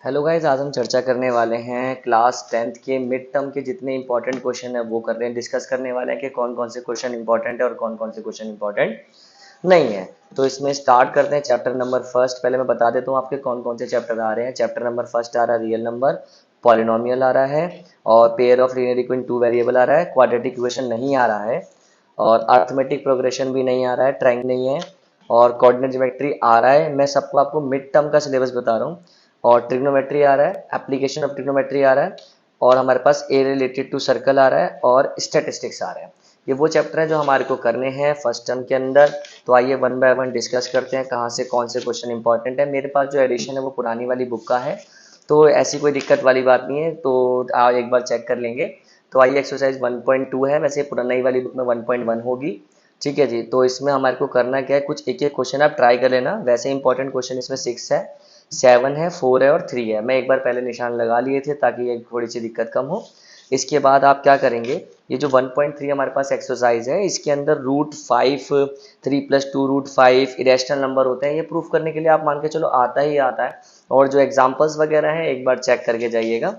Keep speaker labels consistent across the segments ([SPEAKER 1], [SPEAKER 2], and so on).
[SPEAKER 1] Hello guys, आज हम चर्चा करने वाले हैं क्लास 10th के मिड टर्म के जितने इंपॉर्टेंट क्वेश्चन है वो कर रहे हैं, डिस्कस करने वाले हैं कि कौन कौन से क्वेश्चन इंपॉर्टेंट है और कौन कौन से क्वेश्चन इंपॉर्टेंट नहीं है। तो इसमें स्टार्ट करते हैं चैप्टर नंबर फर्स्ट। पहले मैं बता देता हूँ आपके कौन कौन से चैप्टर आ रहे हैं। चैप्टर नंबर फर्स्ट आ रहा है रियल नंबर, पॉलिनोमियल आ रहा है और pair of linear equation two variable आ रहा है, क्वाड्रेटिक इक्वेशन नहीं आ रहा है और अर्थमेटिक प्रोग्रेशन भी नहीं आ रहा है, ट्रायंगल नहीं है और कोऑर्डिनेट ज्योमेट्री आ रहा है। मैं सबको आपको मिड टर्म का सिलेबस बता रहा हूँ। और ट्रिग्नोमेट्री आ रहा है, एप्लीकेशन ऑफ ट्रिग्नोमेट्री आ रहा है और हमारे पास ए रिलेटेड टू सर्कल आ रहा है और स्टैटिस्टिक्स आ रहा है। ये वो चैप्टर है जो हमारे को करने हैं फर्स्ट टर्म के अंदर। तो आइए वन बाय वन डिस्कस करते हैं कहाँ से कौन से क्वेश्चन इंपॉर्टेंट है। मेरे पास जो एडिशन है वो पुरानी वाली बुक का है, तो ऐसी कोई दिक्कत वाली बात नहीं है। तो आप एक बार चेक कर लेंगे। तो आइए, एक्सरसाइज 1.2 है, वैसे पुरानी वाली बुक में 1.1 होगी। ठीक है जी। तो इसमें हमारे को करना क्या है, कुछ एक एक क्वेश्चन आप ट्राई कर लेना। वैसे इंपॉर्टेंट क्वेश्चन इसमें 6 है, 7 है, 4 है और 3 है। मैं एक बार पहले निशान लगा लिए थे ताकि ये थोड़ी सी दिक्कत कम हो। इसके बाद आप क्या करेंगे, ये जो 1.3 हमारे पास एक्सरसाइज है इसके अंदर रूट 5, 3+2√5 इरेशनल नंबर होते हैं। ये प्रूफ करने के लिए आप मान के चलो आता ही आता है। और जो एग्जाम्पल्स वगैरह हैं एक बार चेक करके जाइएगा।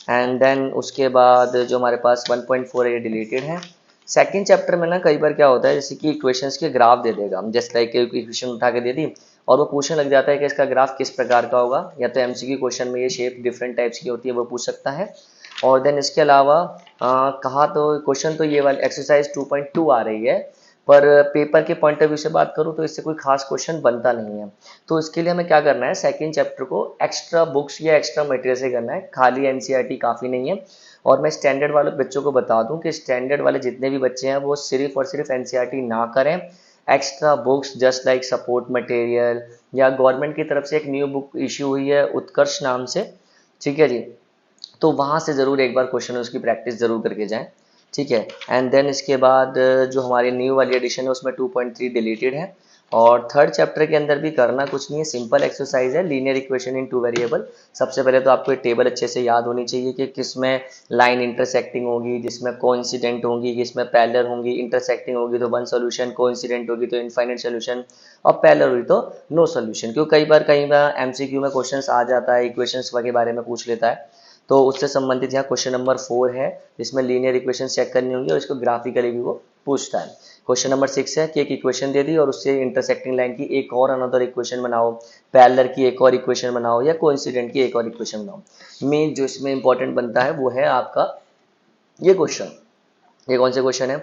[SPEAKER 1] एंड देन उसके बाद जो हमारे पास 1.4 है ये डिलीटेड है। सेकंड चैप्टर में ना कई बार क्या होता है, जैसे कि इक्वेशंस के ग्राफ दे देगा, जस्ट लाइक इक्वेशन उठा के दे दी और वो पूछने लग जाता है कि इसका ग्राफ किस प्रकार का होगा। या तो एमसीक्यू क्वेश्चन में ये शेप डिफरेंट टाइप्स की होती है वो पूछ सकता है। और देन इसके अलावा कहा तो क्वेश्चन तो ये वाली एक्सरसाइज 2.2 आ रही है, पर पेपर के पॉइंट ऑफ व्यू से बात करूँ तो इससे कोई खास क्वेश्चन बनता नहीं है। तो इसके लिए हमें क्या करना है, सेकंड चैप्टर को एक्स्ट्रा बुक्स या एक्स्ट्रा मटेरियल से करना है, खाली एनसीईआरटी काफ़ी नहीं है। और मैं स्टैंडर्ड वाले बच्चों को बता दूं कि स्टैंडर्ड वाले जितने भी बच्चे हैं वो सिर्फ और सिर्फ एनसीईआरटी ना करें, extra books just like support material या गवर्नमेंट की तरफ से एक न्यू बुक इश्यू हुई है उत्कर्ष नाम से। ठीक है जी। तो वहाँ से ज़रूर एक बार क्वेश्चन उसकी प्रैक्टिस ज़रूर करके जाएं। ठीक है। एंड देन इसके बाद जो हमारी न्यू वाली एडिशन है उसमें 2.3 डिलीटेड है। और थर्ड चैप्टर के अंदर भी करना कुछ नहीं है, सिंपल एक्सरसाइज है, linear equation in two variable. सबसे पहले तो आपको टेबल अच्छे से याद होनी चाहिए कि किसमें लाइन इंटरसेक्टिंग होगी, जिसमें कोइंसिडेंट होंगी, किसमें पैरेलल होंगी। इंटरसेक्टिंग होगी तो वन सोल्यूशन, कोइंसिडेंट होगी तो इनफाइनाइट सोल्यूशन और पैरेलल हुई तो नो सोल्यूशन। क्यों कई बार एमसीक्यू में क्वेश्चंस आ जाता है, इक्वेशंस के बारे में पूछ लेता है। तो उससे संबंधित यहाँ क्वेश्चन नंबर 4 है जिसमें लीनियर इक्वेशन चेक करनी होंगी और इसको ग्राफिकली भी वो पूछता है। क्वेश्चन नंबर 6 है कि एक इक्वेशन दे दी और उससे इंटरसेक्टिंग लाइन की एक और अनदर इक्वेशन बनाओ, पैरेलल की एक और इक्वेशन बनाओ या कोइंसिडेंट की एक और इक्वेशन बनाओ। मेन जो इसमें इंपॉर्टेंट बनता है वो है आपका ये क्वेश्चन। ये कौन से क्वेश्चन है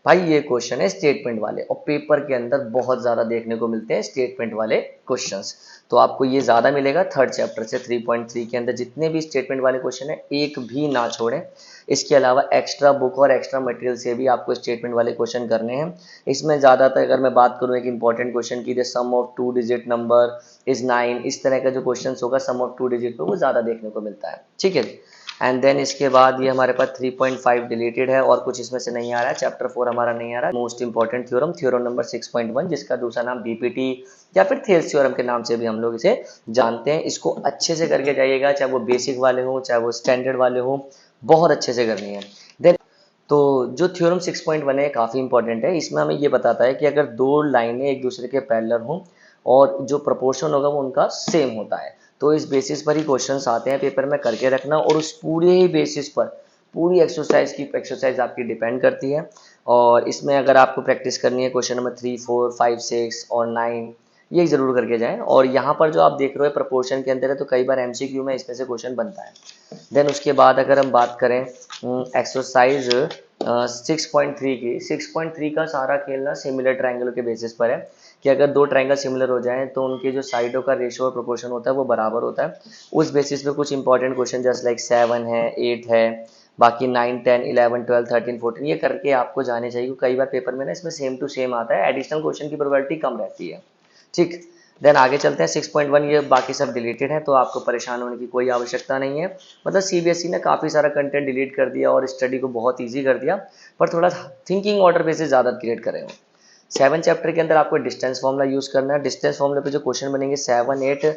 [SPEAKER 1] भाई, ये क्वेश्चन है स्टेटमेंट वाले और पेपर के अंदर बहुत ज्यादा देखने को मिलते हैं स्टेटमेंट वाले क्वेश्चंस। तो आपको ये ज्यादा मिलेगा थर्ड चैप्टर से। 3.3 के अंदर जितने भी स्टेटमेंट वाले क्वेश्चन है एक भी ना छोड़ें। इसके अलावा एक्स्ट्रा बुक और एक्स्ट्रा मटेरियल से भी आपको स्टेटमेंट वाले क्वेश्चन करने हैं। इसमें ज्यादातर अगर मैं बात करूँ एक इंपॉर्टेंट क्वेश्चन की, सम ऑफ 2 डिजिट नंबर इज 9, इस तरह का जो क्वेश्चन होगा सम ऑफ 2 डिजिट पे वो ज्यादा देखने को मिलता है। ठीक है। एंड देन इसके बाद ये हमारे पास 3.5 डिलीटेड है और कुछ इसमें से नहीं आ रहा है। चैप्टर 4 हमारा नहीं आ रहा है। Most important theorem, theorem number 6.1, जिसका दूसरा नाम बीपीटी या फिर थेल्स थ्योरम के नाम से भी हम लोग इसे जानते हैं। इसको अच्छे से करके जाइएगा, चाहे वो बेसिक वाले हो चाहे वो स्टैंडर्ड वाले हो, बहुत अच्छे से करनी है। देन तो जो थ्योरम 6.1 है काफ़ी इंपॉर्टेंट है। इसमें हमें ये बताता है कि अगर दो लाइनें एक दूसरे के पैरेलल हों और जो प्रोपोर्शन होगा वो उनका सेम होता है, तो इस बेसिस पर ही क्वेश्चंस आते हैं पेपर में, करके रखना। और उस पूरे ही बेसिस पर पूरी एक्सरसाइज आपकी डिपेंड करती है। और इसमें अगर आपको प्रैक्टिस करनी है क्वेश्चन नंबर 3, 4, 5, 6 और 9, ये जरूर करके जाएं। और यहाँ पर जो आप देख रहे हो प्रपोर्शन के अंदर है, तो कई बार एमसीक्यू में इसमें से क्वेश्चन बनता है। देन उसके बाद अगर हम बात करें एक्सरसाइज 6.3 की, 6.3 का सारा खेलना सिमिलर ट्रायंगल के बेसिस पर है कि अगर दो ट्रायंगल सिमिलर हो जाएं तो उनके जो साइडों का रेशियो और प्रोपोर्शन होता है वो बराबर होता है। उस बेसिस पे कुछ इंपॉर्टेंट क्वेश्चन जस्ट लाइक 7 है, 8 है, बाकी 9, 10, 11, 12, 13, 14 ये करके आपको जाने चाहिए। कई बार पेपर में ना इसमें सेम टू सेम आता है, एडिशनल क्वेश्चन की प्रोबेबिलिटी कम रहती है। ठीक। देन आगे चलते हैं 6.1, ये बाकी सब डिलीटेड है तो आपको परेशान होने की कोई आवश्यकता नहीं है। मतलब सीबीएसई ने काफ़ी सारा कंटेंट डिलीट कर दिया और स्टडी को बहुत ईजी कर दिया, पर थोड़ा थिंकिंग ऑर्डर बेसिस ज़्यादा क्रिएट करे हो। 7 चैप्टर के अंदर आपको डिस्टेंस फॉर्मूला यूज़ करना है। डिस्टेंस फॉर्मूले पे जो क्वेश्चन बनेंगे 7, 8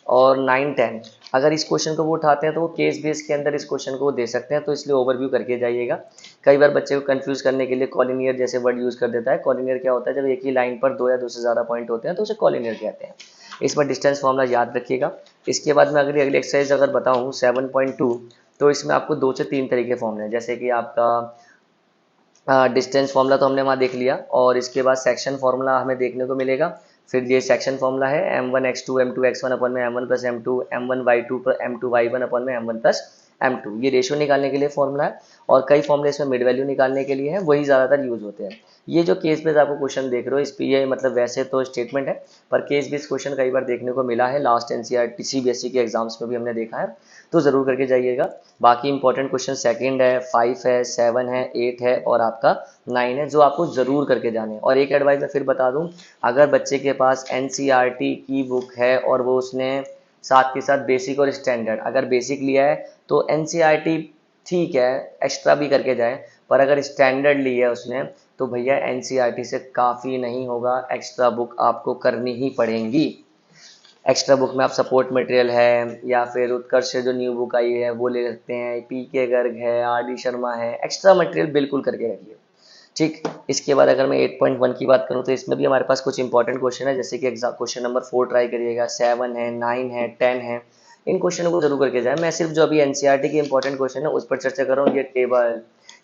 [SPEAKER 1] और 9, 10, अगर इस क्वेश्चन को वो उठाते हैं तो वो केस बेस के अंदर इस क्वेश्चन को वो दे सकते हैं, तो इसलिए ओवरव्यू करके जाइएगा। कई बार बच्चे को कंफ्यूज करने के लिए कॉलिनियर जैसे वर्ड यूज़ कर देता है। कॉलिनियर क्या होता है, जब एक ही लाइन पर दो या दो से ज़्यादा पॉइंट होते हैं तो उसे कॉलिनियर कहते हैं। इसमें डिस्टेंस फॉर्मूला याद रखिएगा। इसके बाद में अगली अगली एक्सरसाइज अगर बताऊँ 7.2, तो इसमें आपको 2 से 3 तरीके फॉर्मूले हैं, जैसे कि आपका डिस्टेंस फॉर्मूला तो हमने वहाँ देख लिया, और इसके बाद सेक्शन फॉर्मूला हमें देखने को मिलेगा। फिर ये सेक्शन फॉर्मूला है m1 x2 m2 x1 अपन में m1 plus m2 m1 y2 m2 y1 अपन में m1 प्लस m2, ये रेशियो निकालने के लिए फॉर्मूला है। और कई फॉर्मूले इसमें मिड वैल्यू निकालने के लिए है, वही ज़्यादातर यूज होते हैं। ये जो केस बेस्ड आपको क्वेश्चन देख रहे हो, इस पे ये मतलब वैसे तो स्टेटमेंट है, पर केस बेस्ड क्वेश्चन कई बार देखने को मिला है, लास्ट एनसीईआरटी सीबीएसई के एग्जाम्स में भी हमने देखा है, तो ज़रूर करके जाइएगा। बाकी इंपॉर्टेंट क्वेश्चन सेकंड है, 5 है, 7 है, 8 है और आपका 9 है, जो आपको ज़रूर करके जाने। और एक एडवाइस मैं फिर बता दूं, अगर बच्चे के पास एनसीईआरटी की बुक है और वो उसने साथ के साथ बेसिक और स्टैंडर्ड, अगर बेसिक लिया है तो एनसीईआरटी ठीक है, एक्स्ट्रा भी करके जाए, पर अगर स्टैंडर्ड लिया है उसने तो भैया एनसीईआरटी से काफ़ी नहीं होगा, एक्स्ट्रा बुक आपको करनी ही पड़ेंगी। एक्स्ट्रा बुक में आप सपोर्ट मटेरियल है या फिर उत्कर्ष से जो न्यू बुक आई है वो ले सकते हैं, पीके गर्ग है, आर डी शर्मा है, एक्स्ट्रा मटेरियल बिल्कुल करके रखिए। ठीक, इसके बाद अगर मैं 8.1 की बात करूं तो इसमें भी हमारे पास कुछ इंपॉर्टेंट क्वेश्चन है, जैसे कि एग्जाम क्वेश्चन नंबर 4 ट्राई करिएगा, 7 है, 9 है, 10 है, इन क्वेश्चनों को जरूर करके जाए। मैं सिर्फ जो अभी एनसीईआरटी के इंपॉर्टेंट क्वेश्चन है उस पर चर्चा कर रहा हूँ।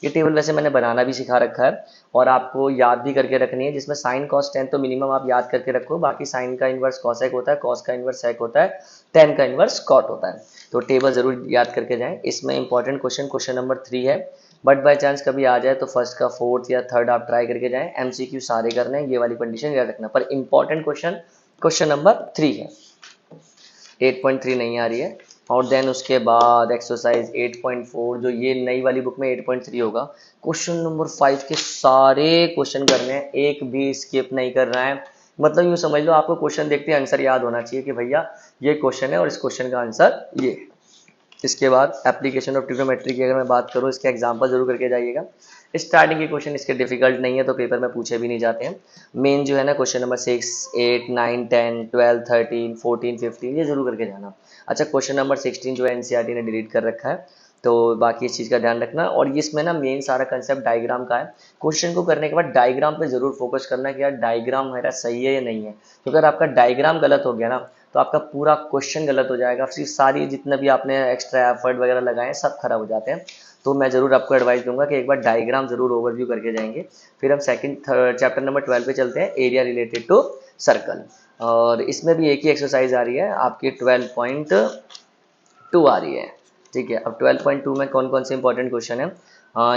[SPEAKER 1] ये टेबल वैसे मैंने बनाना भी सिखा रखा है और आपको याद भी करके रखनी है, जिसमें साइन कॉस टेन तो मिनिमम आप याद करके रखो, बाकी साइन का इन्वर्स कॉसेक होता है, कॉस का इन्वर्स सेक होता है, टेन का इन्वर्स कॉट होता है, तो टेबल जरूर याद करके जाएं। इसमें इंपॉर्टेंट क्वेश्चन नंबर 3 है, बट बाय चांस कभी आ जाए तो फर्स्ट का फोर्थ या थर्ड आप ट्राई करके जाएं, एमसीक्यू सारे करने हैं, ये वाली कंडीशन याद रखना, पर इंपॉर्टेंट क्वेश्चन नंबर 3 है, 8.3 नहीं आ रही है। और देन उसके बाद एक्सरसाइज 8.4, जो ये नई वाली बुक में 8.3 होगा, क्वेश्चन नंबर 5 के सारे क्वेश्चन करने हैं, एक भी स्किप नहीं कर रहा है, मतलब यूँ समझ लो आपको क्वेश्चन देखते आंसर याद होना चाहिए कि भैया ये क्वेश्चन है और इस क्वेश्चन का आंसर ये। इसके बाद एप्लीकेशन ऑफ ट्रिग्नोमेट्री की अगर मैं बात करूँ, इसके एग्जाम्पल जरूर करके जाइएगा। स्टार्टिंग के क्वेश्चन इसके डिफिकल्ट नहीं है तो पेपर में पूछे भी नहीं जाते हैं। मेन जो है ना क्वेश्चन नंबर 6, 8, 9, 10, 12, 13, 14, 15 ये जरूर करके जाना। अच्छा, क्वेश्चन नंबर 16 जो है एनसीईआरटी ने डिलीट कर रखा है, तो बाकी इस चीज़ का ध्यान रखना। और इसमें ना मेन सारा कंसेप्ट डायग्राम का है, क्वेश्चन को करने के बाद डायग्राम पे जरूर फोकस करना कि यार डायग्राम मेरा सही है या नहीं है, तो अगर आपका डायग्राम गलत हो गया ना तो आपका पूरा क्वेश्चन गलत हो जाएगा, फिर सारी जितने भी आपने एक्स्ट्रा एफर्ट वगैरह लगाए सब खराब हो जाते हैं। तो मैं जरूर आपको एडवाइस दूंगा कि एक बार डायग्राम जरूर ओवरव्यू करके जाएंगे। फिर हम सेकंड चैप्टर नंबर 12 पे चलते हैं, एरिया रिलेटेड टू सर्कल, और इसमें भी एक ही एक्सरसाइज आ रही है आपकी 12.2 आ रही है। ठीक है, अब 12.2 में कौन कौन से इंपॉर्टेंट क्वेश्चन है,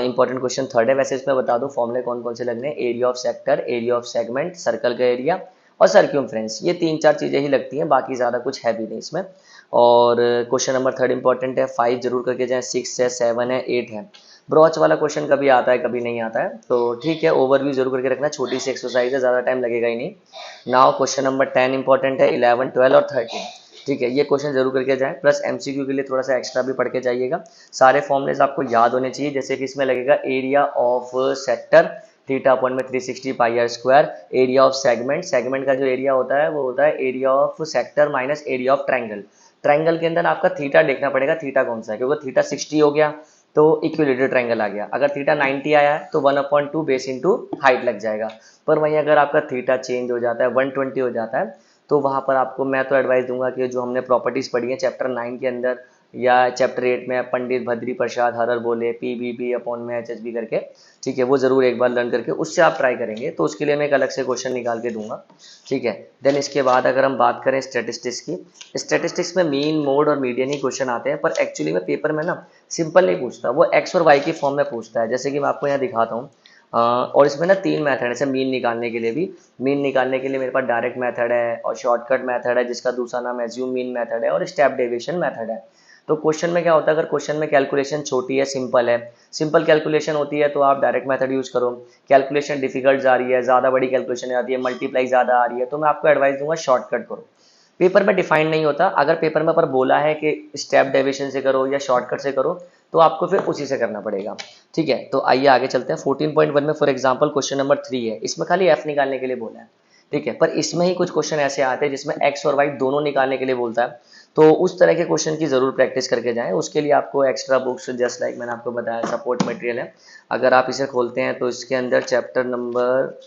[SPEAKER 1] इंपॉर्टेंट क्वेश्चन थर्ड है, वैसे इसमें बता दो फॉर्मूले कौन कौन से लगने हैं, area of sector, area of segment, circle का एरिया और सर्क्यूमफ्रेंस, ये 3-4 चीज़ें ही लगती हैं, बाकी ज़्यादा कुछ है भी नहीं इसमें। और क्वेश्चन नंबर 3 इंपॉर्टेंट है, 5 जरूर करके जाएं, 6 है, 7 है, 8 है। ब्रॉच वाला क्वेश्चन कभी आता है कभी नहीं आता है, तो ठीक है ओवरव्यू जरूर करके रखना, छोटी सी एक्सरसाइज है, ज़्यादा टाइम लगेगा ही नहीं। नाउ क्वेश्चन नंबर 10 इंपॉर्टेंट है, 11, 12 और 13, ठीक है, ये क्वेश्चन जरूर करके जाएं, प्लस एमसीक्यू के लिए थोड़ा सा एक्स्ट्रा भी पढ़ के जाइएगा। सारे फॉर्मुलेज आपको याद होने चाहिए, जैसे कि इसमें लगेगा area of sector theta upon में 360 pi R square, area of segment, segment का जो एरिया होता है वो होता है area of sector minus area of triangle, triangle के अंदर आपका थीटा देखना पड़ेगा, थीटा कौन सा है, क्योंकि थीटा 60 हो गया तो इक्विलेटरल ट्रायंगल आ गया, अगर थीटा 90 आया है तो 1/2 बेस इंटू हाइट लग जाएगा, पर वहीं अगर आपका थीटा चेंज हो जाता है 120 हो जाता है तो वहां पर आपको मैं तो एडवाइस दूंगा कि जो हमने प्रॉपर्टीज पढ़ी है चैप्टर 9 के अंदर या चैप्टर 8 में, पंडित भद्री प्रसाद हरर बोले पीबीबी अपॉन में एचएचबी करके, ठीक है, वो जरूर एक बार लर्न करके उससे आप ट्राई करेंगे, तो उसके लिए मैं एक अलग से क्वेश्चन निकाल के दूंगा। ठीक है, देन इसके बाद अगर हम बात करें स्टैटिस्टिक्स की, स्टैटिस्टिक्स में मीन, मोड और मीडियन ही क्वेश्चन आते हैं, पर एक्चुअली में पेपर में ना सिंपल नहीं पूछता, वो एक्स और वाई की फॉर्म में पूछता है, जैसे कि मैं आपको यहाँ दिखाता हूँ। और इसमें ना 3 मेथड है, जैसे मीन निकालने के लिए भी, मीन निकालने के लिए मेरे पास डायरेक्ट मेथड है और शॉर्टकट मेथड है जिसका दूसरा नाम एज्यूम मीन मेथड है और स्टेप डेविएशन मेथड है। तो क्वेश्चन में क्या होता है, अगर क्वेश्चन में कैलकुलेशन छोटी है, सिंपल है, सिंपल कैलकुलेशन होती है तो आप डायरेक्ट मेथड यूज करो, कैलकुलेशन डिफिकल्ट आ रही है, ज़्यादा बड़ी कैलकुलेशन आती है, मल्टीप्लाई ज़्यादा आ रही है, तो मैं आपको एडवाइस दूंगा शॉर्टकट करो। पेपर में डिफाइंड नहीं होता, अगर पेपर में पर बोला है कि स्टेप डेविएशन से करो या शॉर्टकट से करो तो आपको फिर उसी से करना पड़ेगा। ठीक है, तो आइए आगे चलते हैं। 14.1 में फॉर एग्जांपल क्वेश्चन नंबर 3 है, इसमें खाली एफ निकालने के लिए बोला है, ठीक है, पर इसमें ही कुछ क्वेश्चन ऐसे आते हैं जिसमें एक्स और वाई दोनों निकालने के लिए बोलता है, तो उस तरह के क्वेश्चन की जरूर प्रैक्टिस करके जाएं। उसके लिए आपको एक्स्ट्रा बुक्स, जस्ट लाइक मैंने आपको बताया सपोर्ट मटेरियल है, अगर आप इसे खोलते हैं तो इसके अंदर चैप्टर नंबर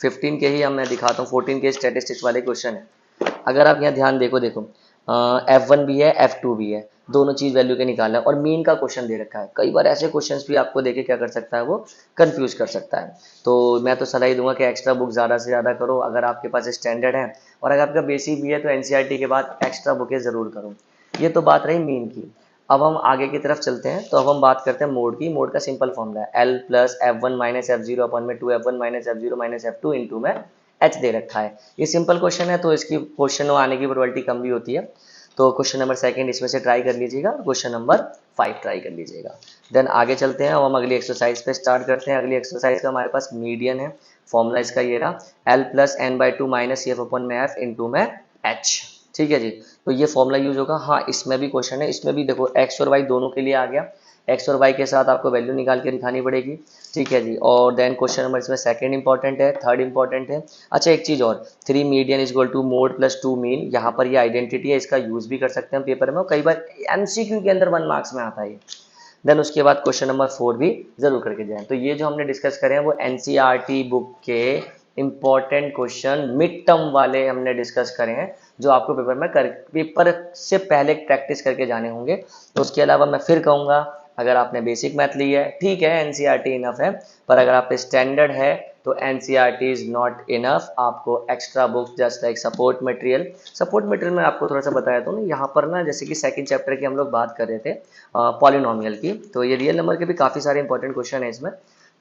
[SPEAKER 1] 15 के ही हम मैं दिखाता हूँ, 14 के स्टैटिस्टिक्स वाले क्वेश्चन है, अगर आप यहाँ ध्यान देखो F1 भी है F2 भी है, दोनों चीज वैल्यू के निकालना है और मीन का क्वेश्चन दे रखा है। कई बार ऐसे क्वेश्चंस भी आपको देके क्या कर सकता है, वो कंफ्यूज कर सकता है। तो मैं तो सलाह ही दूंगा कि एक्स्ट्रा बुक ज़्यादा से ज़्यादा करो अगर आपके पास स्टैंडर्ड है, और अगर आपका बेसिक भी है तो एनसीईआरटी के बाद एक्स्ट्रा बुकें ज़रूर करो। ये तो बात रही मीन की। अब हम आगे की तरफ चलते हैं, तो अब हम बात करते हैं मोड की। मोड का सिंपल फॉर्मूला है L plus F1 minus F0 अपन में 2F1 minus F0 minus F2 into में H दे रखा है। ये सिंपल क्वेश्चन है तो इसकी क्वेश्चन आने की प्रोबेबिलिटी कम भी होती है। तो क्वेश्चन नंबर सेकंड इसमें से ट्राई कर लीजिएगा, क्वेश्चन नंबर 5 ट्राई कर लीजिएगा। देन आगे चलते हैं, हम अगली एक्सरसाइज पे स्टार्ट करते हैं। अगली एक्सरसाइज का हमारे पास मीडियन है, फॉर्मूला इसका ये रहा L plus n/2 minus CF अपन में F इंटू में H। ठीक है जी, तो ये फॉर्मूला यूज होगा। हाँ, इसमें भी क्वेश्चन है, इसमें भी देखो x और y दोनों के लिए आ गया। x और y के साथ आपको वैल्यू निकाल के दिखानी पड़ेगी। ठीक है जी, और देन क्वेश्चन नंबर इसमें सेकंड इंपॉर्टेंट है, थर्ड इंपॉर्टेंट है। अच्छा एक चीज और, 3 median is equal to mode plus 2 mean, यहाँ पर ये आइडेंटिटी है, इसका यूज भी कर सकते हैं पेपर में, कई बार एमसीक्यू के अंदर 1 मार्क्स में आता है। देन उसके बाद क्वेश्चन नंबर 4 भी जरूर करके जाएं। तो ये जो हमने डिस्कस करे हैं वो एनसीईआरटी बुक के इंपॉर्टेंट क्वेश्चन मिड टर्म वाले हमने डिस्कस करे हैं, जो आपको पेपर से पहले प्रैक्टिस करके जाने होंगे। तो उसके अलावा मैं फिर कहूँगा, अगर आपने बेसिक मैथ ली है ठीक है, एनसीईआरटी इनफ है, पर अगर आप स्टैंडर्ड है तो एनसीईआरटी इज नॉट इनफ। आपको extra books just like support material में आपको थोड़ा सा बताया तो ना, यहाँ पर ना जैसे कि सेकंड चैप्टर की हम लोग बात कर रहे थे पॉलिनोमियल की, तो ये रियल नंबर के भी काफ़ी सारे इंपॉर्टेंट क्वेश्चन है इसमें,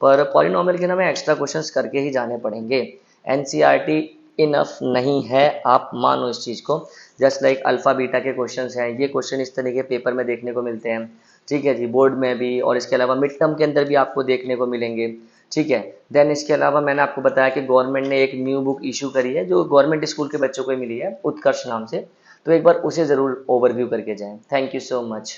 [SPEAKER 1] पर पॉलिनोमियल के ना हमें एक्स्ट्रा क्वेश्चंस करके ही जाने पड़ेंगे। एनसीईआरटी इनफ नहीं है, आप मानो इस चीज़ को। जस्ट लाइक अल्फा बीटा के क्वेश्चंस हैं, ये क्वेश्चन इस तरीके पेपर में देखने को मिलते हैं। ठीक है जी, बोर्ड में भी, और इसके अलावा मिड टर्म के अंदर भी आपको देखने को मिलेंगे। ठीक है, देन इसके अलावा मैंने आपको बताया कि गवर्नमेंट ने एक न्यू बुक इशू करी है, जो गवर्नमेंट स्कूल के बच्चों को मिली है, उत्कर्ष नाम से। तो एक बार उसे ज़रूर ओवरव्यू करके जाएं। Thank you so much.